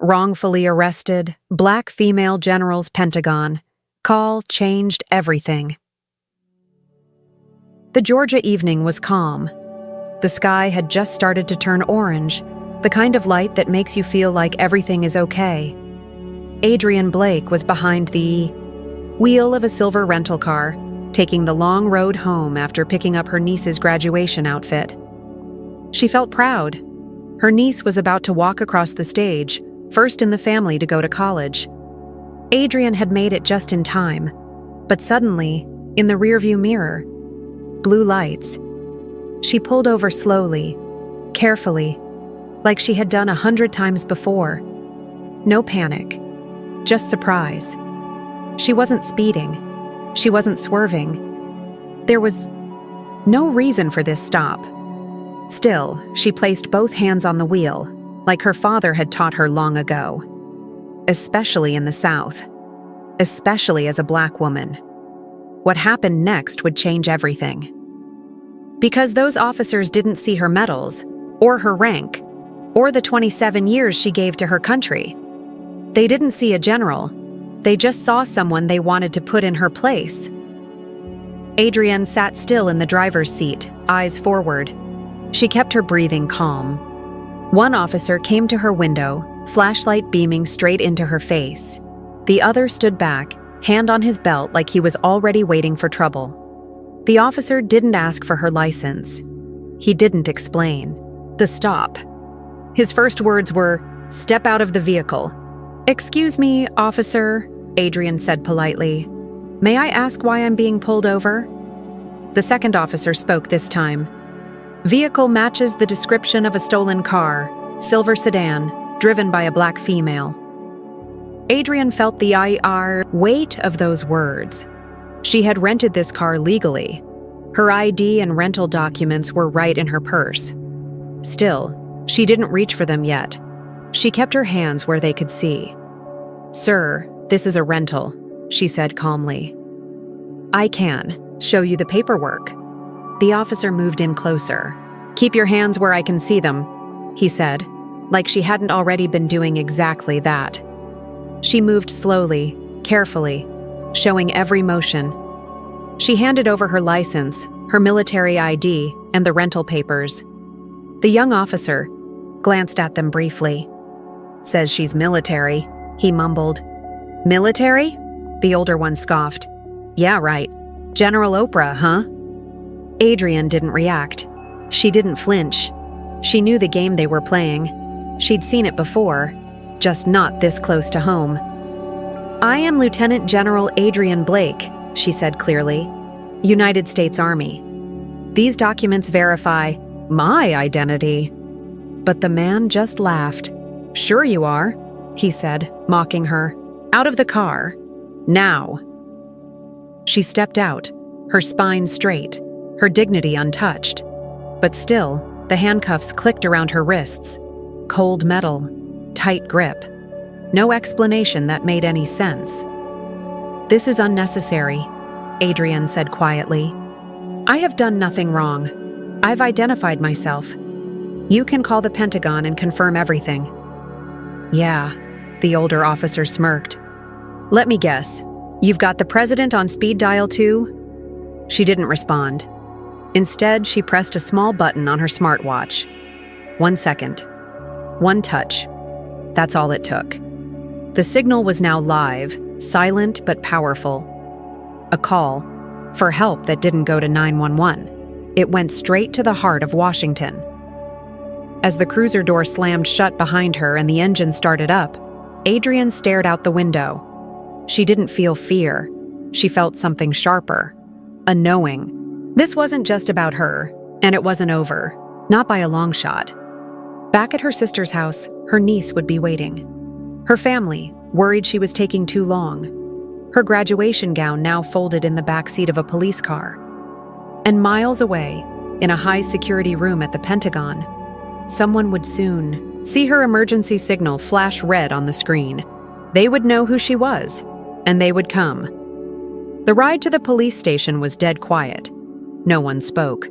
Wrongfully arrested, black female general's Pentagon. Call changed everything. The Georgia evening was calm. The sky had just started to turn orange, the kind of light that makes you feel like everything is okay. Adrienne Blake was behind the wheel of a silver rental car, taking the long road home after picking up her niece's graduation outfit. She felt proud. Her niece was about to walk across the stage, first in the family to go to college. Adrienne had made it just in time, but suddenly, in the rearview mirror, blue lights. She pulled over slowly, carefully, like she had done 100 times before. No panic, just surprise. She wasn't speeding. She wasn't swerving. There was no reason for this stop. Still, she placed both hands on the wheel, like her father had taught her long ago. Especially in the South. Especially as a black woman. What happened next would change everything. Because those officers didn't see her medals, or her rank, or the 27 years she gave to her country. They didn't see a general. They just saw someone they wanted to put in her place. Adrienne sat still in the driver's seat, eyes forward. She kept her breathing calm. One officer came to her window, flashlight beaming straight into her face. The other stood back, hand on his belt like he was already waiting for trouble. The officer didn't ask for her license. He didn't explain. The stop. His first words were, "Step out of the vehicle." "Excuse me, officer," Adrienne said politely. "May I ask why I'm being pulled over?" The second officer spoke this time. "Vehicle matches the description of a stolen car, silver sedan, driven by a black female." Adrienne felt the weight of those words. She had rented this car legally. Her ID and rental documents were right in her purse. Still, she didn't reach for them yet. She kept her hands where they could see. "Sir, this is a rental," she said calmly. "I can show you the paperwork." The officer moved in closer. "Keep your hands where I can see them," he said, like she hadn't already been doing exactly that. She moved slowly, carefully, showing every motion. She handed over her license, her military ID, and the rental papers. The young officer glanced at them briefly. "Says she's military," he mumbled. "Military?" The older one scoffed. "Yeah, right. General Oprah, huh?" Adrienne didn't react. She didn't flinch. She knew the game they were playing. She'd seen it before, just not this close to home. "I am Lieutenant General Adrienne Blake," she said clearly. "United States Army. These documents verify my identity." But the man just laughed. "Sure you are," he said, mocking her. "Out of the car. Now." She stepped out, her spine straight, her dignity untouched. But still, the handcuffs clicked around her wrists. Cold metal, tight grip. No explanation that made any sense. "This is unnecessary," Adrienne said quietly. "I have done nothing wrong. I've identified myself. You can call the Pentagon and confirm everything." "Yeah," the older officer smirked. "Let me guess. You've got the president on speed dial too?" She didn't respond. Instead, she pressed a small button on her smartwatch. 1 second. One touch. That's all it took. The signal was now live, silent but powerful. A call for help that didn't go to 911. It went straight to the heart of Washington. As the cruiser door slammed shut behind her and the engine started up, Adrienne stared out the window. She didn't feel fear. She felt something sharper. A knowing. This wasn't just about her, and it wasn't over. Not by a long shot. Back at her sister's house, her niece would be waiting. Her family, worried she was taking too long. Her graduation gown now folded in the backseat of a police car. And miles away, in a high-security room at the Pentagon, someone would soon see her emergency signal flash red on the screen. They would know who she was, and they would come. The ride to the police station was dead quiet. No one spoke.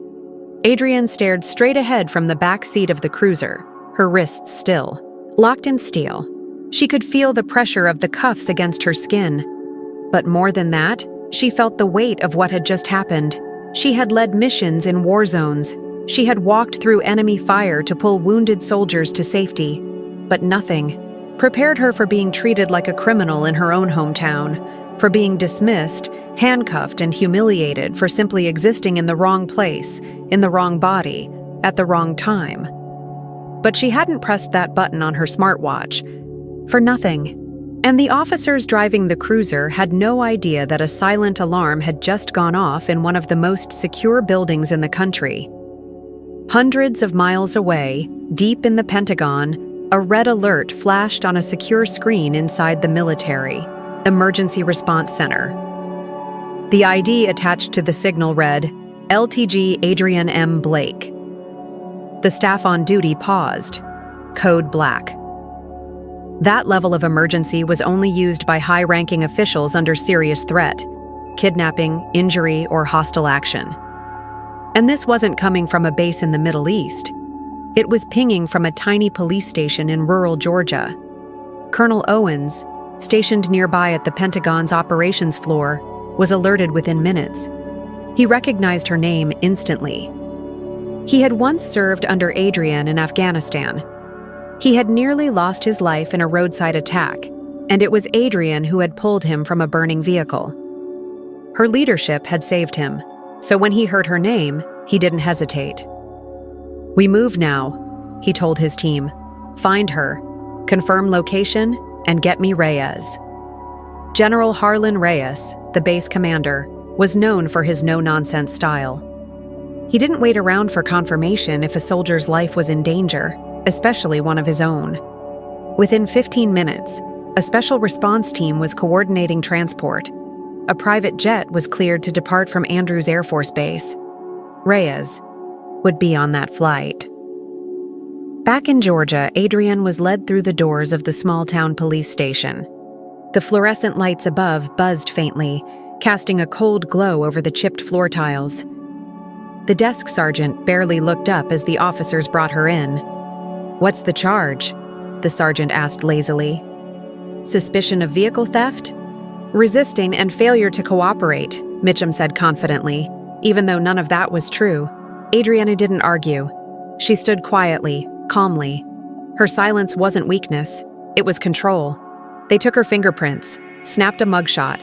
Adrienne stared straight ahead from the back seat of the cruiser, her wrists still, locked in steel. She could feel the pressure of the cuffs against her skin. But more than that, she felt the weight of what had just happened. She had led missions in war zones. She had walked through enemy fire to pull wounded soldiers to safety. But nothing prepared her for being treated like a criminal in her own hometown, for being dismissed, handcuffed, and humiliated for simply existing in the wrong place, in the wrong body, at the wrong time. But she hadn't pressed that button on her smartwatch for nothing. And the officers driving the cruiser had no idea that a silent alarm had just gone off in one of the most secure buildings in the country. Hundreds of miles away, deep in the Pentagon, a red alert flashed on a secure screen inside the military Emergency Response Center. The ID attached to the signal read, LTG Adrian M. Blake. The staff on duty paused. Code Black. That level of emergency was only used by high-ranking officials under serious threat, kidnapping, injury, or hostile action. And this wasn't coming from a base in the Middle East. It was pinging from a tiny police station in rural Georgia. Colonel Owens, stationed nearby at the Pentagon's operations floor, was alerted within minutes. He recognized her name instantly. He had once served under Adrian in Afghanistan. He had nearly lost his life in a roadside attack, and it was Adrian who had pulled him from a burning vehicle. Her leadership had saved him, so when he heard her name, he didn't hesitate. "We move now," he told his team. "Find her, confirm location, and get me Reyes." General Harlan Reyes, the base commander, was known for his no-nonsense style. He didn't wait around for confirmation if a soldier's life was in danger, especially one of his own. Within 15 minutes, a special response team was coordinating transport. A private jet was cleared to depart from Andrews Air Force Base. Reyes would be on that flight. Back in Georgia, Adrian was led through the doors of the small-town police station. The fluorescent lights above buzzed faintly, casting a cold glow over the chipped floor tiles. The desk sergeant barely looked up as the officers brought her in. "What's the charge?" the sergeant asked lazily. "Suspicion of vehicle theft?" "Resisting and failure to cooperate," Mitchum said confidently. Even though none of that was true, Adriana didn't argue. She stood quietly, calmly. Her silence wasn't weakness, it was control. They took her fingerprints, snapped a mugshot.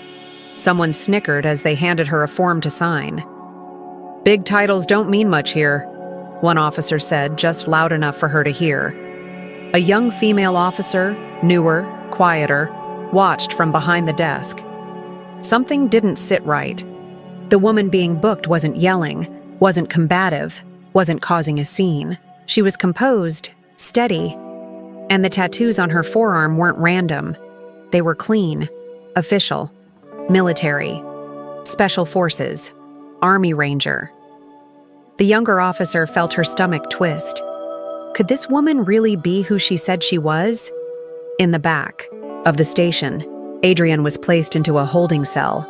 Someone snickered as they handed her a form to sign. "Big titles don't mean much here," one officer said, just loud enough for her to hear. A young female officer, newer, quieter, watched from behind the desk. Something didn't sit right. The woman being booked wasn't yelling, wasn't combative, wasn't causing a scene. She was composed, steady, and the tattoos on her forearm weren't random. They were clean, official, military, special forces, Army Ranger. The younger officer felt her stomach twist. Could this woman really be who she said she was? In the back of the station, Adrian was placed into a holding cell.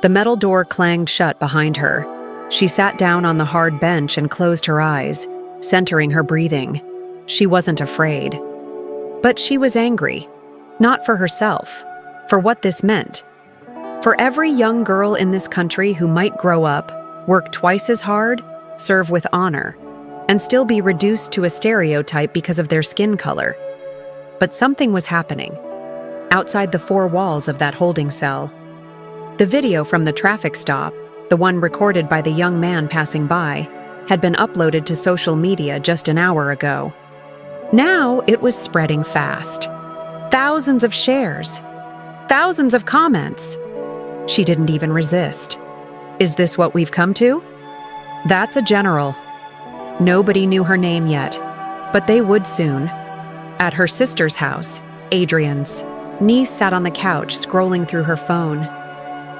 The metal door clanged shut behind her. She sat down on the hard bench and closed her eyes, centering her breathing. She wasn't afraid. But she was angry. Not for herself, for what this meant. For every young girl in this country who might grow up, work twice as hard, serve with honor, and still be reduced to a stereotype because of their skin color. But something was happening. Outside the four walls of that holding cell. The video from the traffic stop, the one recorded by the young man passing by, had been uploaded to social media just an hour ago. Now it was spreading fast. Thousands of shares. Thousands of comments. She didn't even resist. Is this what we've come to? That's a general. Nobody knew her name yet, but they would soon. At her sister's house, Adrian's, niece sat on the couch scrolling through her phone.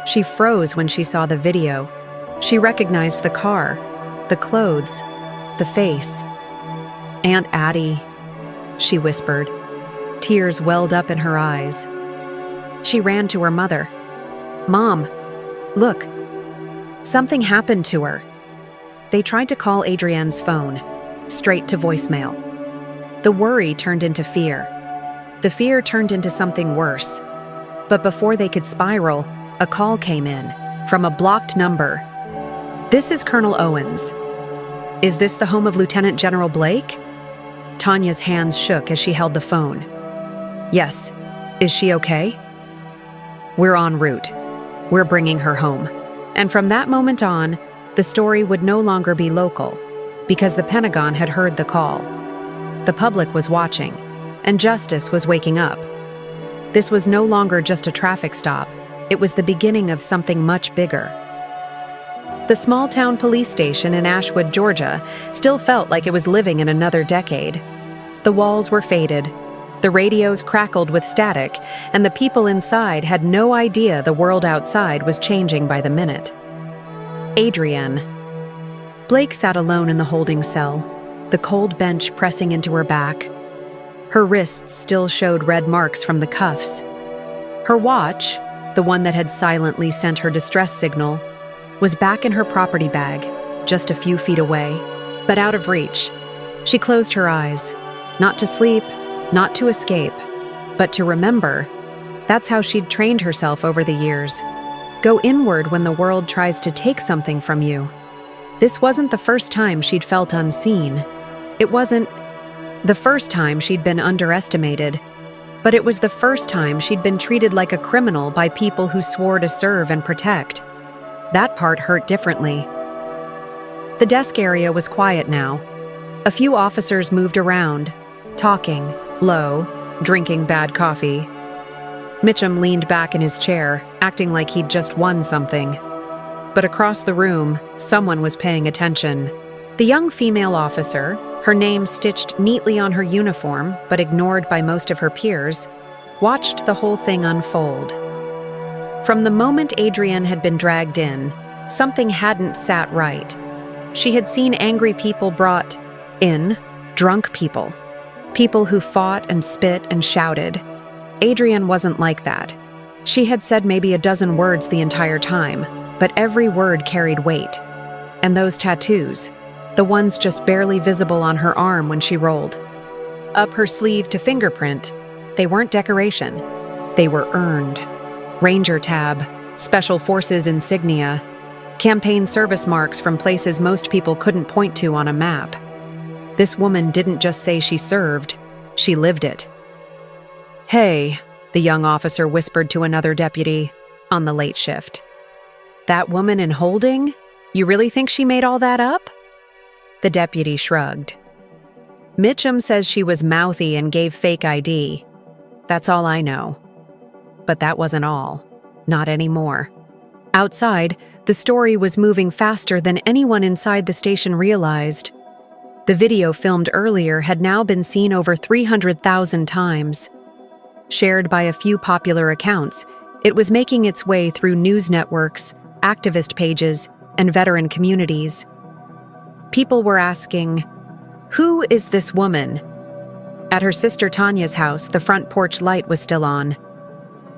She froze when she saw the video. She recognized the car, the clothes, the face. "Aunt Addie," she whispered. Tears welled up in her eyes. She ran to her mother. "Mom, look. Something happened to her." They tried to call Adrienne's phone, straight to voicemail. The worry turned into fear. The fear turned into something worse. But before they could spiral, a call came in, from a blocked number. "This is Colonel Owens. Is this the home of Lieutenant General Blake?" Tanya's hands shook as she held the phone. "Yes. Is she okay?" "We're en route. We're bringing her home." And from that moment on, the story would no longer be local, because the Pentagon had heard the call. The public was watching, and justice was waking up. This was no longer just a traffic stop. It was the beginning of something much bigger. The small-town police station in Ashwood, Georgia, still felt like it was living in another decade. The walls were faded, the radios crackled with static, and the people inside had no idea the world outside was changing by the minute. Adrienne. Blake sat alone in the holding cell, the cold bench pressing into her back. Her wrists still showed red marks from the cuffs. Her watch, the one that had silently sent her distress signal, was back in her property bag, just a few feet away, but out of reach. She closed her eyes, not to sleep, not to escape, but to remember. That's how she'd trained herself over the years. Go inward when the world tries to take something from you. This wasn't the first time she'd felt unseen. It wasn't the first time she'd been underestimated, but it was the first time she'd been treated like a criminal by people who swore to serve and protect. That part hurt differently. The desk area was quiet now. A few officers moved around, talking, low, drinking bad coffee. Mitchum leaned back in his chair, acting like he'd just won something. But across the room, someone was paying attention. The young female officer, her name stitched neatly on her uniform but ignored by most of her peers, watched the whole thing unfold. From the moment Adrienne had been dragged in, something hadn't sat right. She had seen angry people brought in, drunk people. People who fought and spit and shouted. Adrienne wasn't like that. She had said maybe a dozen words the entire time, but every word carried weight. And those tattoos, the ones just barely visible on her arm when she rolled up her sleeve to fingerprint, they weren't decoration. They were earned. Ranger tab, Special Forces insignia, campaign service marks from places most people couldn't point to on a map. This woman didn't just say she served, she lived it. "Hey," the young officer whispered to another deputy on the late shift. "That woman in holding? You really think she made all that up?" The deputy shrugged. "Mitchum says she was mouthy and gave fake ID. That's all I know." But that wasn't all. Not anymore. Outside, the story was moving faster than anyone inside the station realized. The video filmed earlier had now been seen over 300,000 times. Shared by a few popular accounts, it was making its way through news networks, activist pages, and veteran communities. People were asking, "Who is this woman?" At her sister Tanya's house, the front porch light was still on.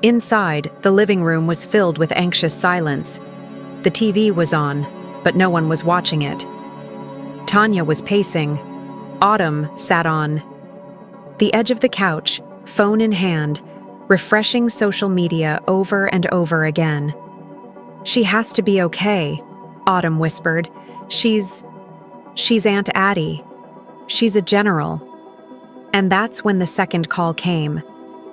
Inside, the living room was filled with anxious silence. The TV was on, but no one was watching it. Tanya was pacing. Autumn sat on the edge of the couch, phone in hand, refreshing social media over and over again. "She has to be okay," Autumn whispered. She's Aunt Addie. She's a general." And that's when the second call came.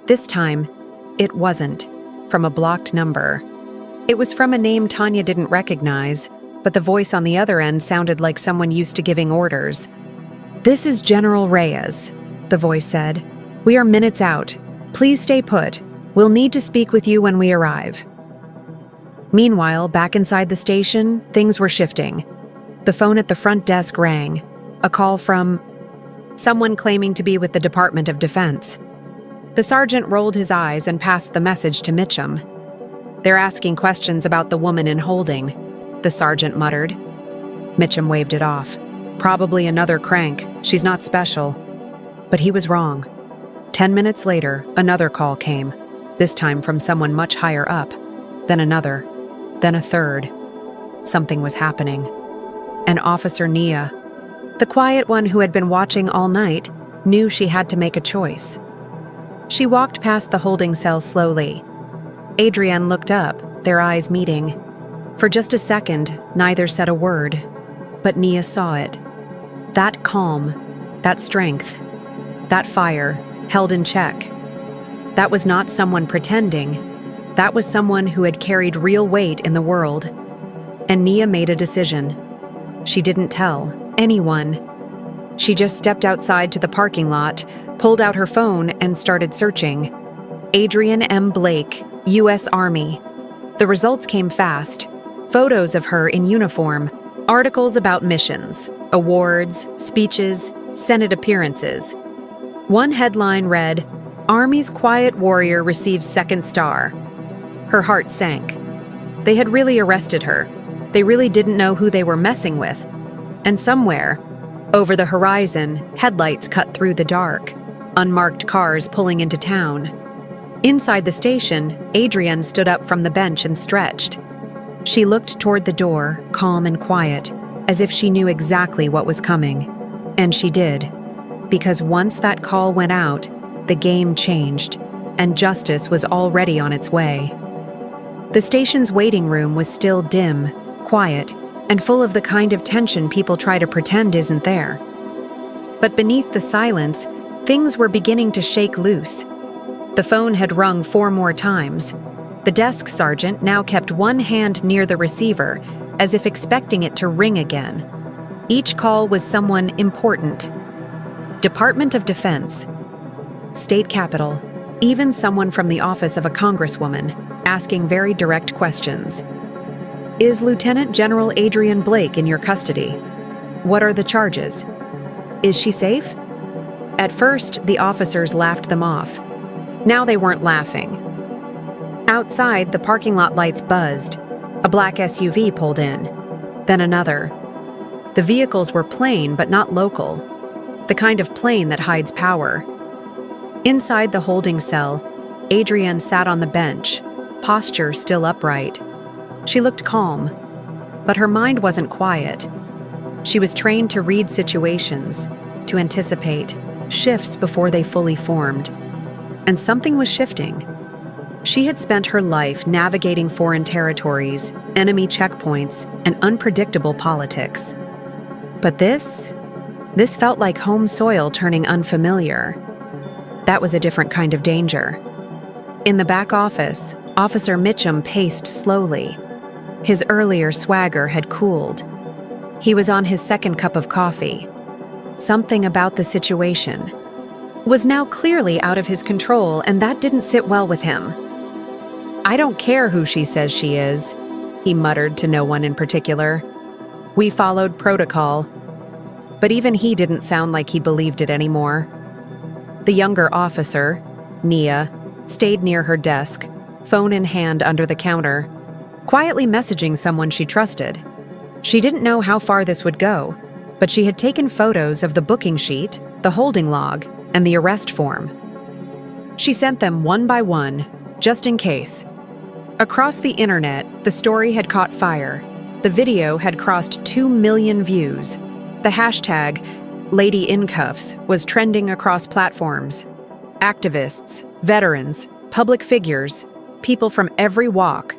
This time, it wasn't from a blocked number. It was from a name Tanya didn't recognize, but the voice on the other end sounded like someone used to giving orders. "This is General Reyes," the voice said. "We are minutes out. Please stay put. We'll need to speak with you when we arrive." Meanwhile, back inside the station, things were shifting. The phone at the front desk rang. A call from someone claiming to be with the Department of Defense. The sergeant rolled his eyes and passed the message to Mitchum. "They're asking questions about the woman in holding," the sergeant muttered. Mitchum waved it off. "Probably another crank. She's not special." But he was wrong. 10 minutes later, another call came, this time from someone much higher up. Then another. Then a third. Something was happening. And Officer Nia, the quiet one who had been watching all night, knew she had to make a choice. She walked past the holding cell slowly. Adrienne looked up, their eyes meeting. For just a second, neither said a word, but Nia saw it. That calm, that strength, that fire, held in check. That was not someone pretending. That was someone who had carried real weight in the world. And Nia made a decision. She didn't tell anyone. She just stepped outside to the parking lot, pulled out her phone, and started searching. Adrienne M. Blake, U.S. Army. The results came fast. Photos of her in uniform, articles about missions, awards, speeches, Senate appearances. One headline read, "Army's Quiet Warrior receives second star." Her heart sank. They had really arrested her. They really didn't know who they were messing with. And somewhere, over the horizon, headlights cut through the dark, unmarked cars pulling into town. Inside the station, Adrienne stood up from the bench and stretched. She looked toward the door, calm and quiet, as if she knew exactly what was coming. And she did. Because once that call went out, the game changed, and justice was already on its way. The station's waiting room was still dim, quiet, and full of the kind of tension people try to pretend isn't there. But beneath the silence, things were beginning to shake loose. The phone had rung 4 more times. The desk sergeant now kept one hand near the receiver, as if expecting it to ring again. Each call was someone important. Department of Defense, State Capitol, even someone from the office of a congresswoman, asking very direct questions. Is Lieutenant General Adrienne Blake in your custody? What are the charges? Is she safe? At first, the officers laughed them off. Now they weren't laughing. Outside, the parking lot lights buzzed. A black SUV pulled in. Then another. The vehicles were plain but not local. The kind of plane that hides power. Inside the holding cell, Adrienne sat on the bench, posture still upright. She looked calm, but her mind wasn't quiet. She was trained to read situations, to anticipate shifts before they fully formed. And something was shifting. She had spent her life navigating foreign territories, enemy checkpoints, and unpredictable politics. But this felt like home soil turning unfamiliar. That was a different kind of danger. In the back office, Officer Mitchum paced slowly. His earlier swagger had cooled. He was on his second cup of coffee. Something about the situation was now clearly out of his control, and that didn't sit well with him. "I don't care who she says she is," he muttered to no one in particular. "We followed protocol." But even he didn't sound like he believed it anymore. The younger officer, Nia, stayed near her desk, phone in hand under the counter, quietly messaging someone she trusted. She didn't know how far this would go, but she had taken photos of the booking sheet, the holding log, and the arrest form. She sent them one by one, just in case. Across the internet, the story had caught fire. The video had crossed 2 million views. The hashtag Lady in Cuffs was trending across platforms. Activists, veterans, public figures, people from every walk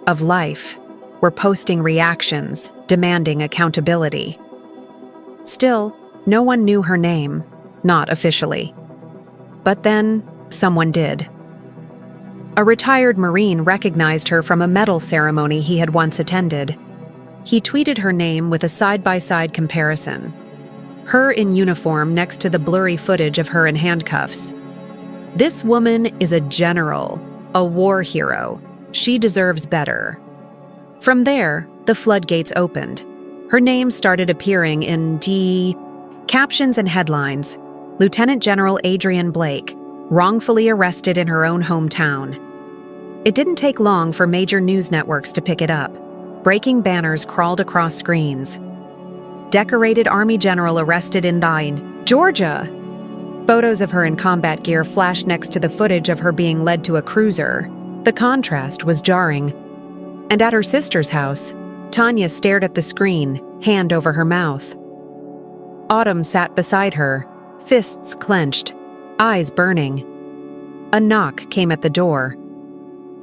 of life were posting reactions, demanding accountability. Still, no one knew her name, not officially. But then, someone did. A retired Marine recognized her from a medal ceremony he had once attended. He tweeted her name with a side-by-side comparison. Her in uniform next to the blurry footage of her in handcuffs. This woman is a general, a war hero. She deserves better. From there, the floodgates opened. Her name started appearing in captions and headlines. Lieutenant General Adrienne Blake, wrongfully arrested in her own hometown. It didn't take long for major news networks to pick it up. Breaking banners crawled across screens. Decorated Army general arrested in Georgia. Photos of her in combat gear flashed next to the footage of her being led to a cruiser. The contrast was jarring. And at her sister's house, Tanya stared at the screen, hand over her mouth. Autumn sat beside her, fists clenched, eyes burning. A knock came at the door.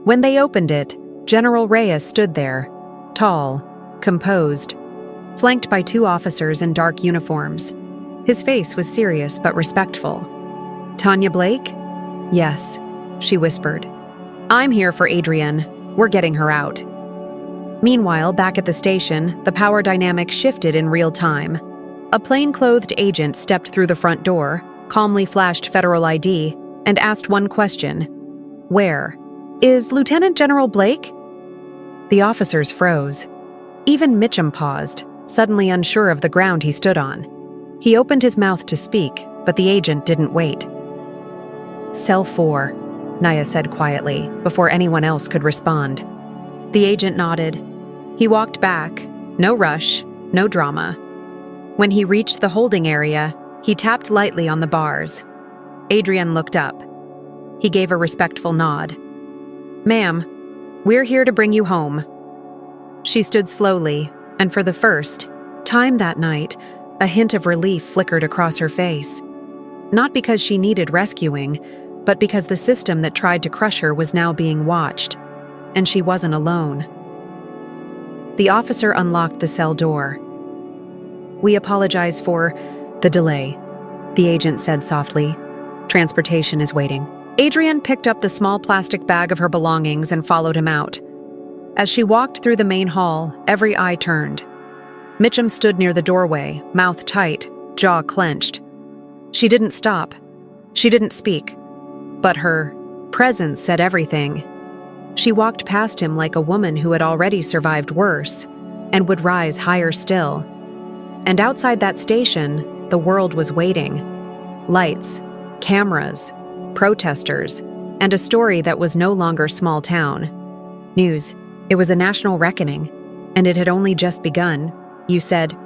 When they opened it, General Reyes stood there, tall, composed, flanked by 2 officers in dark uniforms. His face was serious but respectful. "Tanya Blake?" "Yes," she whispered. "I'm here for Adrienne. We're getting her out." Meanwhile, back at the station, the power dynamic shifted in real time. A plainclothed agent stepped through the front door, calmly flashed federal ID, and asked one question. "Where? Is Lieutenant General Blake?" The officers froze. Even Mitchum paused, suddenly unsure of the ground he stood on. He opened his mouth to speak, but the agent didn't wait. "Cell 4, Naya said quietly, before anyone else could respond. The agent nodded. He walked back. No rush, no drama. When he reached the holding area, he tapped lightly on the bars. Adrienne looked up. He gave a respectful nod. "Ma'am, we're here to bring you home." She stood slowly, and for the first time that night, a hint of relief flickered across her face. Not because she needed rescuing, but because the system that tried to crush her was now being watched, and she wasn't alone. The officer unlocked the cell door. "We apologize for the delay," the agent said softly. "Transportation is waiting." Adrienne picked up the small plastic bag of her belongings and followed him out. As she walked through the main hall, every eye turned. Mitchum stood near the doorway, mouth tight, jaw clenched. She didn't stop. She didn't speak. But her presence said everything. She walked past him like a woman who had already survived worse and would rise higher still. And outside that station, the world was waiting. Lights, cameras, protesters, and a story that was no longer small town. News. It was a national reckoning, and it had only just begun, you said.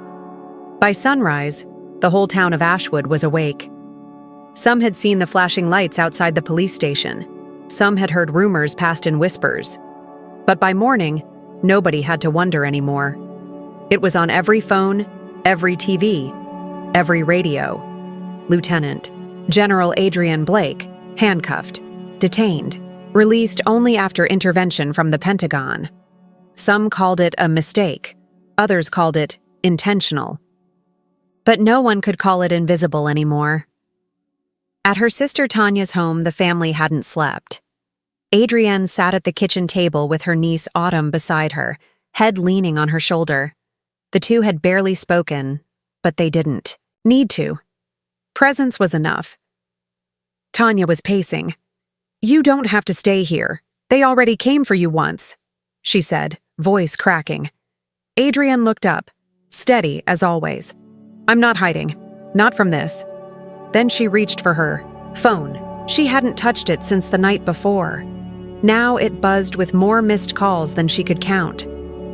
By sunrise, the whole town of Ashwood was awake. Some had seen the flashing lights outside the police station. Some had heard rumors passed in whispers. But by morning, nobody had to wonder anymore. It was on every phone, every TV, every radio. Lieutenant General Adrienne Blake, handcuffed, detained, released only after intervention from the Pentagon. Some called it a mistake. Others called it intentional. But no one could call it invisible anymore. At her sister Tanya's home, the family hadn't slept. Adrienne sat at the kitchen table with her niece Autumn beside her, head leaning on her shoulder. The two had barely spoken, but they didn't need to. Presence was enough. Tanya was pacing. "You don't have to stay here. They already came for you once," she said, voice cracking. Adrienne looked up, steady as always. "I'm not hiding. Not from this." Then she reached for her phone. She hadn't touched it since the night before. Now it buzzed with more missed calls than she could count.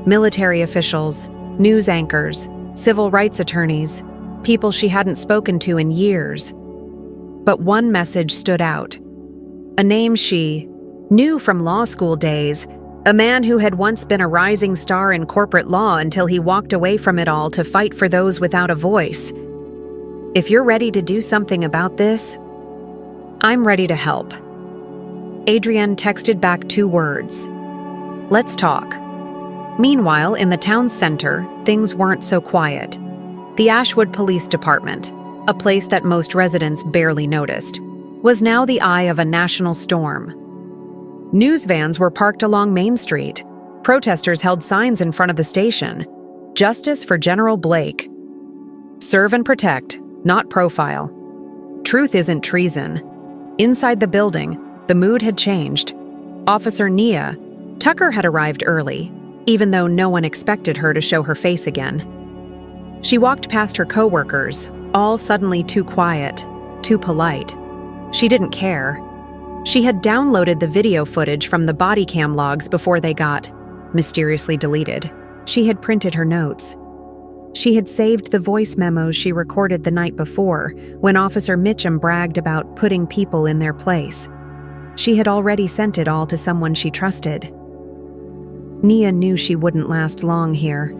Military officials, news anchors, civil rights attorneys, people she hadn't spoken to in years. But one message stood out. A name she knew from law school days, a man who had once been a rising star in corporate law until he walked away from it all to fight for those without a voice. "If you're ready to do something about this, I'm ready to help." Adrienne texted back 2 words. "Let's talk." Meanwhile, in the town's center, things weren't so quiet. The Ashwood Police Department, a place that most residents barely noticed, was now the eye of a national storm. News vans were parked along Main Street. Protesters held signs in front of the station. "Justice for General Blake. Serve and protect, not profile. Truth isn't treason." Inside the building, the mood had changed. Officer Nia Tucker had arrived early, even though no one expected her to show her face again. She walked past her coworkers, all suddenly too quiet, too polite. She didn't care. She had downloaded the video footage from the body cam logs before they got mysteriously deleted. She had printed her notes. She had saved the voice memos she recorded the night before when Officer Mitchum bragged about putting people in their place. She had already sent it all to someone she trusted. Nia knew she wouldn't last long here.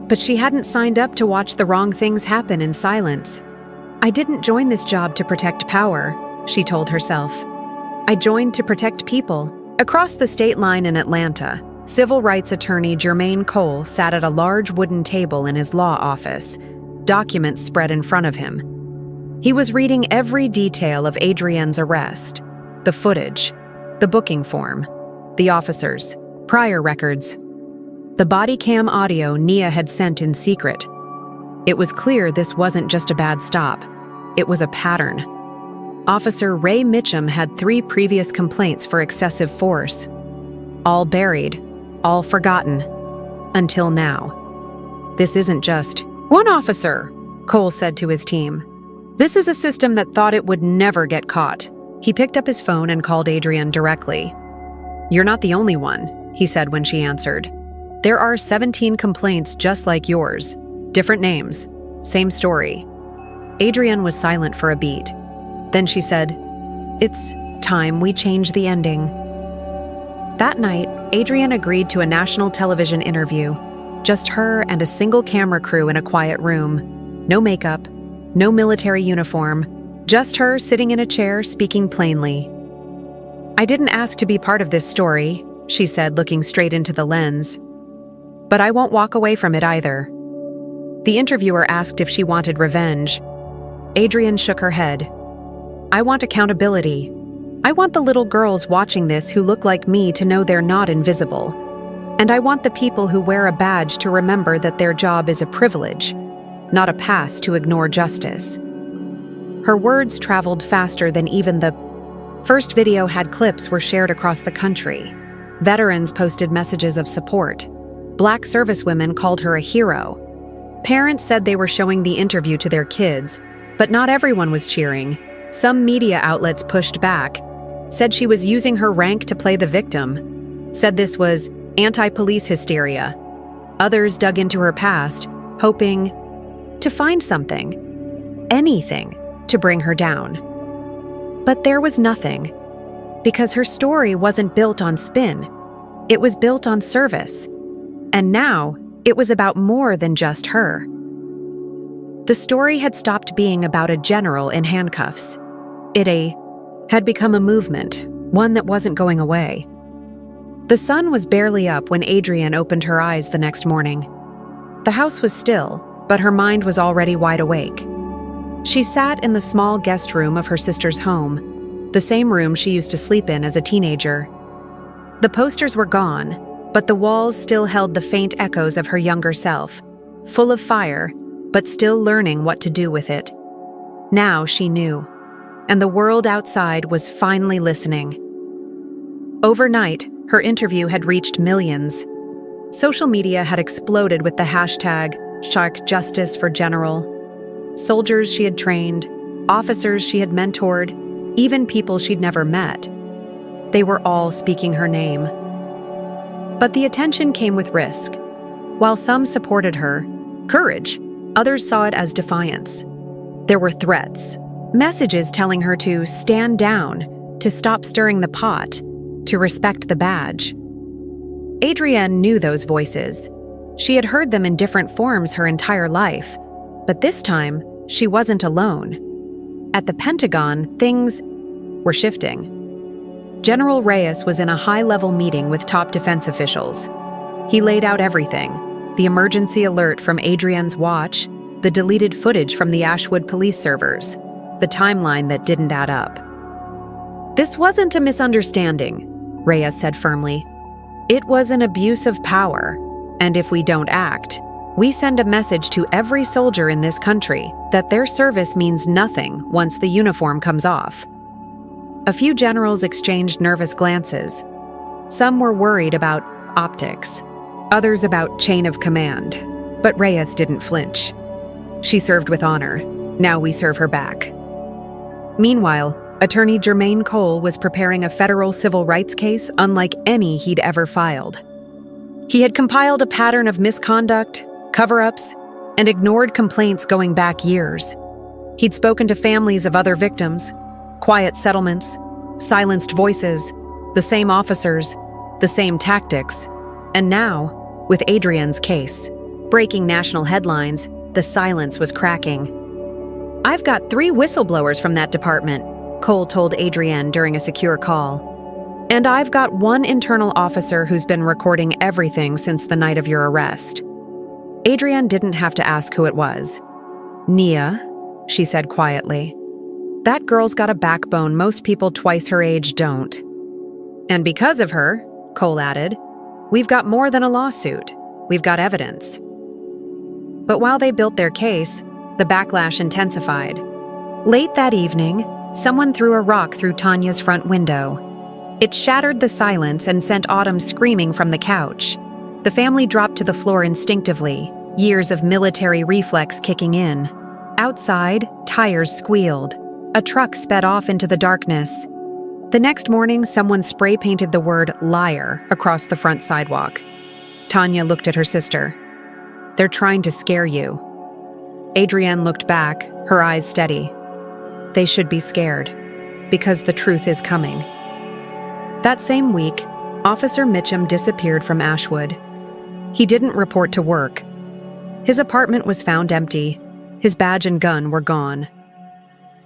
But she hadn't signed up to watch the wrong things happen in silence. "I didn't join this job to protect power," she told herself. I joined to protect people. Across the state line in Atlanta, civil rights attorney Jermaine Cole sat at a large wooden table in his law office, documents spread in front of him. He was reading every detail of Adrienne's arrest, the footage, the booking form, the officers, prior records, the body cam audio Nia had sent in secret. It was clear this wasn't just a bad stop. It was a pattern. Officer Ray Mitchum had 3 previous complaints for excessive force. All buried, all forgotten, until now. This isn't just one officer, Cole said to his team. This is a system that thought it would never get caught. He picked up his phone and called Adrienne directly. You're not the only one, he said when she answered. There are 17 complaints just like yours. Different names, same story. Adrienne was silent for a beat. Then she said, It's time we change the ending. That night, Adrienne agreed to a national television interview. Just her and a single camera crew in a quiet room. No makeup, no military uniform, just her sitting in a chair speaking plainly. I didn't ask to be part of this story, she said, looking straight into the lens. But I won't walk away from it either. The interviewer asked if she wanted revenge. Adrienne shook her head. I want accountability. I want the little girls watching this who look like me to know they're not invisible. And I want the people who wear a badge to remember that their job is a privilege, not a pass to ignore justice. Her words traveled faster than even the first video had. Clips were shared across the country. Veterans posted messages of support. Black servicewomen called her a hero. Parents said they were showing the interview to their kids, but not everyone was cheering. Some media outlets pushed back, said she was using her rank to play the victim, said this was anti-police hysteria. Others dug into her past, hoping to find something, anything, to bring her down. But there was nothing, because her story wasn't built on spin. It was built on service. And now, it was about more than just her. The story had stopped being about a general in handcuffs. It had become a movement, one that wasn't going away. The sun was barely up when Adrienne opened her eyes the next morning. The house was still, but her mind was already wide awake. She sat in the small guest room of her sister's home, the same room she used to sleep in as a teenager. The posters were gone, but the walls still held the faint echoes of her younger self, full of fire, but still learning what to do with it. Now she knew, and the world outside was finally listening. Overnight, her interview had reached millions. Social media had exploded with the hashtag #SharkJustice for General. Soldiers she had trained, officers she had mentored, even people she'd never met. They were all speaking her name. But the attention came with risk. While some supported her, courage, others saw it as defiance. There were threats, messages telling her to stand down, to stop stirring the pot, to respect the badge. Adrienne knew those voices. She had heard them in different forms her entire life, but this time, she wasn't alone. At the Pentagon, things were shifting. General Reyes was in a high-level meeting with top defense officials. He laid out everything: the emergency alert from Adrienne's watch, the deleted footage from the Ashwood police servers, the timeline that didn't add up. This wasn't a misunderstanding, Reyes said firmly. It was an abuse of power, and if we don't act, we send a message to every soldier in this country that their service means nothing once the uniform comes off. A few generals exchanged nervous glances. Some were worried about optics, others about chain of command. But Reyes didn't flinch. She served with honor. Now we serve her back. Meanwhile, attorney Jermaine Cole was preparing a federal civil rights case unlike any he'd ever filed. He had compiled a pattern of misconduct, cover-ups, and ignored complaints going back years. He'd spoken to families of other victims, quiet settlements, silenced voices, the same officers, the same tactics, and now, with Adrienne's case, breaking national headlines, the silence was cracking. I've got 3 whistleblowers from that department, Cole told Adrienne during a secure call. "And I've got one internal officer who's been recording everything since the night of your arrest." Adrienne didn't have to ask who it was. "Nia," she said quietly. "That girl's got a backbone most people twice her age don't." "And because of her," Cole added, "we've got more than a lawsuit. We've got evidence." But while they built their case, the backlash intensified. Late that evening, someone threw a rock through Tanya's front window. It shattered the silence and sent Autumn screaming from the couch. The family dropped to the floor instinctively, years of military reflex kicking in. Outside, tires squealed. A truck sped off into the darkness. The next morning, someone spray-painted the word "liar" across the front sidewalk. Tanya looked at her sister. "They're trying to scare you." Adrienne looked back, her eyes steady. "They should be scared, because the truth is coming." That same week, Officer Mitchum disappeared from Ashwood. He didn't report to work. His apartment was found empty. His badge and gun were gone.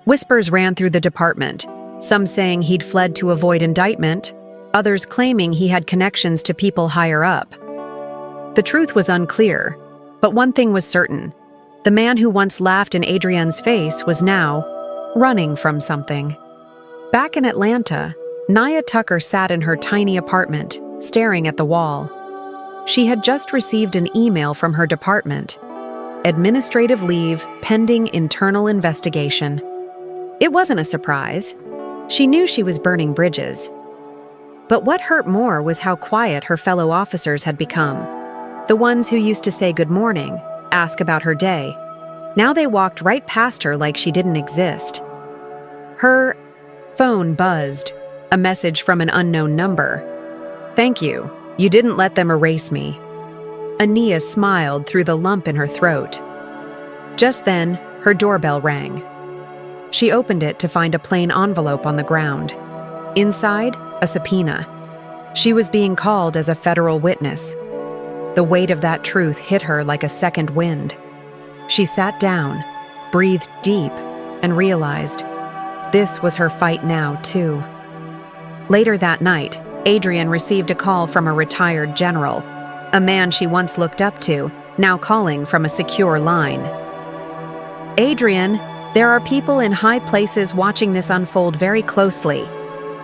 Whispers ran through the department, some saying he'd fled to avoid indictment, others claiming he had connections to people higher up. The truth was unclear, but one thing was certain. The man who once laughed in Adrienne's face was now running from something. Back in Atlanta, Nia Tucker sat in her tiny apartment, staring at the wall. She had just received an email from her department. Administrative leave pending internal investigation. It wasn't a surprise. She knew she was burning bridges. But what hurt more was how quiet her fellow officers had become. The ones who used to say good morning, ask about her day. Now they walked right past her like she didn't exist. Her phone buzzed, a message from an unknown number. "Thank you. You didn't let them erase me." Ania smiled through the lump in her throat. Just then, her doorbell rang. She opened it to find a plain envelope on the ground. Inside, a subpoena. She was being called as a federal witness. The weight of that truth hit her like a second wind. She sat down, breathed deep, and realized this was her fight now, too. Later that night, Adrienne received a call from a retired general, a man she once looked up to, now calling from a secure line. "Adrienne, there are people in high places watching this unfold very closely.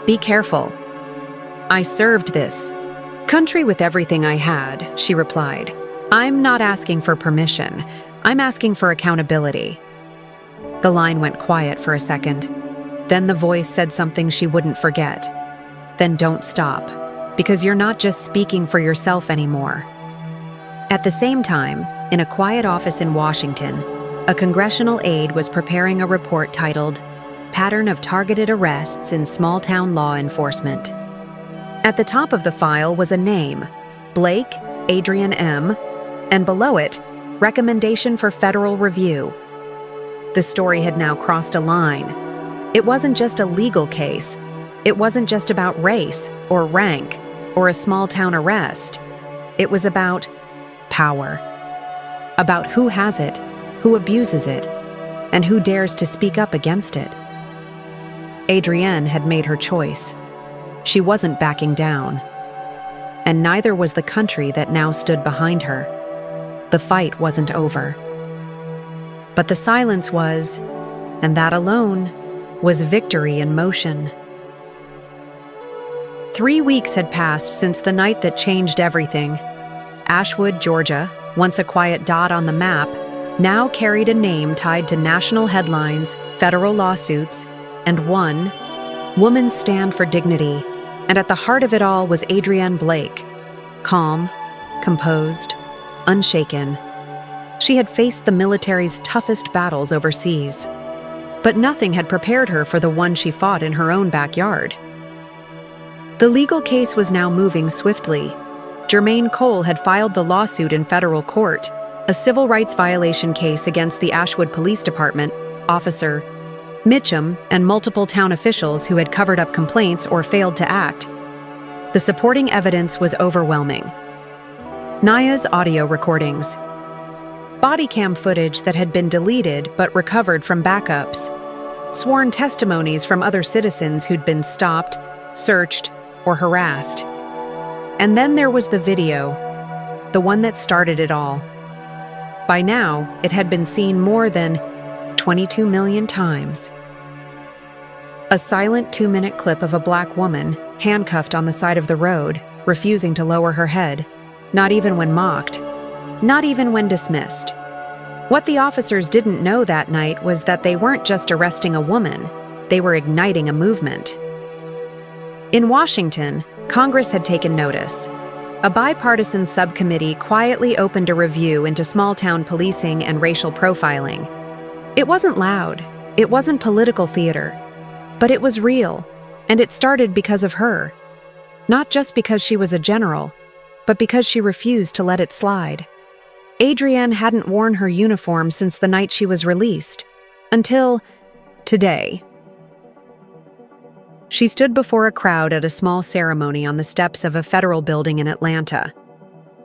Be careful." "I served this country with everything I had," she replied. "I'm not asking for permission. I'm asking for accountability." The line went quiet for a second. Then the voice said something she wouldn't forget. "Then don't stop, because you're not just speaking for yourself anymore." At the same time, in a quiet office in Washington, a congressional aide was preparing a report titled "Pattern of Targeted Arrests in Small-Town Law Enforcement." At the top of the file was a name, Blake Adrienne M., and below it, Recommendation for Federal Review. The story had now crossed a line. It wasn't just a legal case. It wasn't just about race or rank or a small-town arrest. It was about power. About who has it, who abuses it, and who dares to speak up against it. Adrienne had made her choice. She wasn't backing down. And neither was the country that now stood behind her. The fight wasn't over. But the silence was, and that alone, was victory in motion. 3 weeks had passed since the night that changed everything. Ashwood, Georgia, once a quiet dot on the map, now carried a name tied to national headlines, federal lawsuits, and one woman's stand for dignity. And at the heart of it all was Adrienne Blake, calm, composed, unshaken. She had faced the military's toughest battles overseas, but nothing had prepared her for the one she fought in her own backyard. The legal case was now moving swiftly. Jermaine Cole had filed the lawsuit in federal court, a civil rights violation case against the Ashwood Police Department, Officer Mitchum, and multiple town officials who had covered up complaints or failed to act. The supporting evidence was overwhelming. Nia's audio recordings, body cam footage that had been deleted but recovered from backups, sworn testimonies from other citizens who'd been stopped, searched, or harassed. And then there was the video, the one that started it all. By now, it had been seen more than 22 million times. A silent 2-minute clip of a black woman, handcuffed on the side of the road, refusing to lower her head, not even when mocked, not even when dismissed. What the officers didn't know that night was that they weren't just arresting a woman, they were igniting a movement. In Washington, Congress had taken notice. A bipartisan subcommittee quietly opened a review into small-town policing and racial profiling. It wasn't loud, it wasn't political theater, but it was real, and it started because of her. Not just because she was a general, but because she refused to let it slide. Adrienne hadn't worn her uniform since the night she was released, until today. She stood before a crowd at a small ceremony on the steps of a federal building in Atlanta.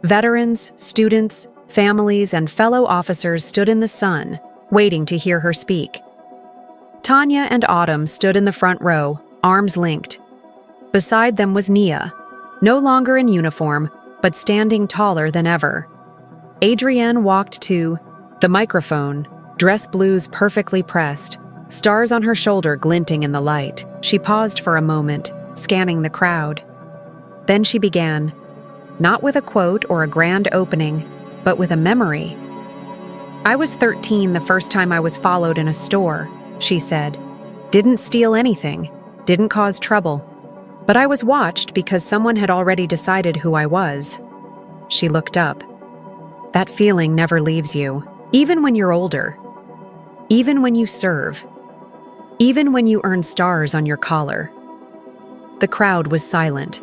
Veterans, students, families, and fellow officers stood in the sun, waiting to hear her speak. Tanya and Autumn stood in the front row, arms linked. Beside them was Nia, no longer in uniform, but standing taller than ever. Adrienne walked to the microphone, dress blues perfectly pressed, stars on her shoulder glinting in the light. She paused for a moment, scanning the crowd. Then she began, not with a quote or a grand opening, but with a memory. "I was 13 the first time I was followed in a store," she said. "Didn't steal anything, didn't cause trouble. But I was watched because someone had already decided who I was." She looked up. That feeling never leaves you, even when you're older, even when you serve, even when you earn stars on your collar. The crowd was silent.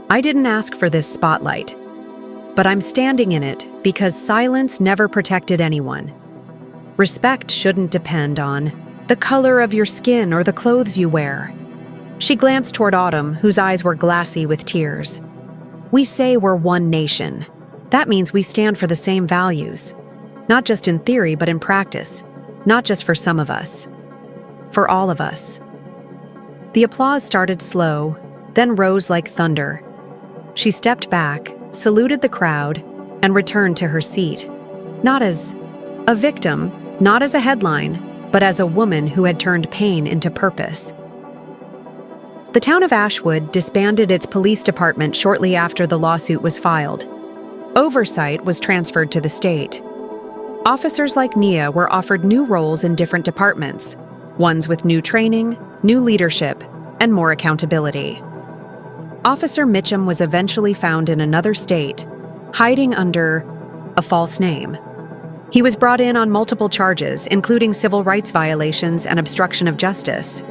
I didn't ask for this spotlight, but I'm standing in it because silence never protected anyone. Respect shouldn't depend on the color of your skin or the clothes you wear. She glanced toward Autumn, whose eyes were glassy with tears. "We say we're one nation. That means we stand for the same values. Not just in theory, but in practice. Not just for some of us. For all of us." The applause started slow, then rose like thunder. She stepped back, saluted the crowd, and returned to her seat. Not as a victim, not as a headline, but as a woman who had turned pain into purpose. The town of Ashwood disbanded its police department shortly after the lawsuit was filed. Oversight was transferred to the state. Officers like Nia were offered new roles in different departments, ones with new training, new leadership, and more accountability. Officer Mitchum was eventually found in another state, hiding under a false name. He was brought in on multiple charges, including civil rights violations and obstruction of justice.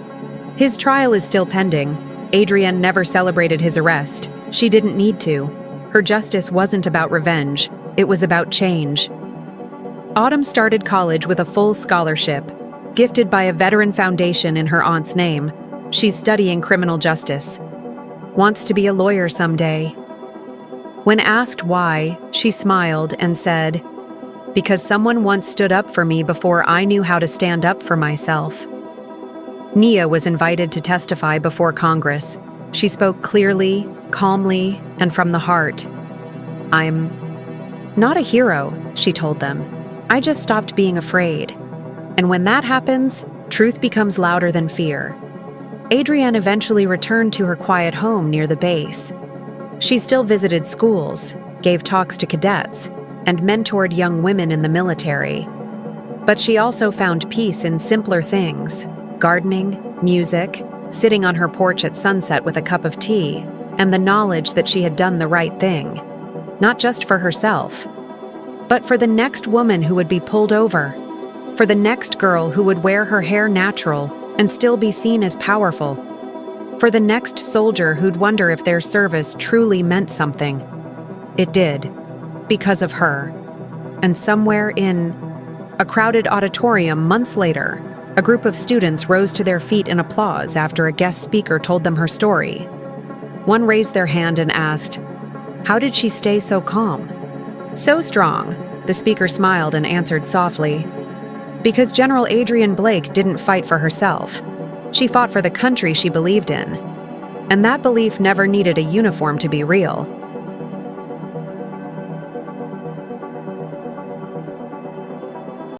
His trial is still pending. Adrienne never celebrated his arrest. She didn't need to. Her justice wasn't about revenge, it was about change. Autumn started college with a full scholarship, gifted by a veteran foundation in her aunt's name. She's studying criminal justice. Wants to be a lawyer someday. When asked why, she smiled and said, "Because someone once stood up for me before I knew how to stand up for myself." Nia was invited to testify before Congress. She spoke clearly, calmly, and from the heart. "I'm not a hero," she told them. "I just stopped being afraid. And when that happens, truth becomes louder than fear." Adrienne eventually returned to her quiet home near the base. She still visited schools, gave talks to cadets, and mentored young women in the military. But she also found peace in simpler things: gardening, music, sitting on her porch at sunset with a cup of tea, and the knowledge that she had done the right thing, not just for herself, but for the next woman who would be pulled over, for the next girl who would wear her hair natural and still be seen as powerful, for the next soldier who'd wonder if their service truly meant something. It did, because of her. And somewhere in a crowded auditorium months later, a group of students rose to their feet in applause after a guest speaker told them her story. One raised their hand and asked, "How did she stay so calm?" "So strong," the speaker smiled and answered softly. Because General Adrian Blake didn't fight for herself. She fought for the country she believed in. And that belief never needed a uniform to be real.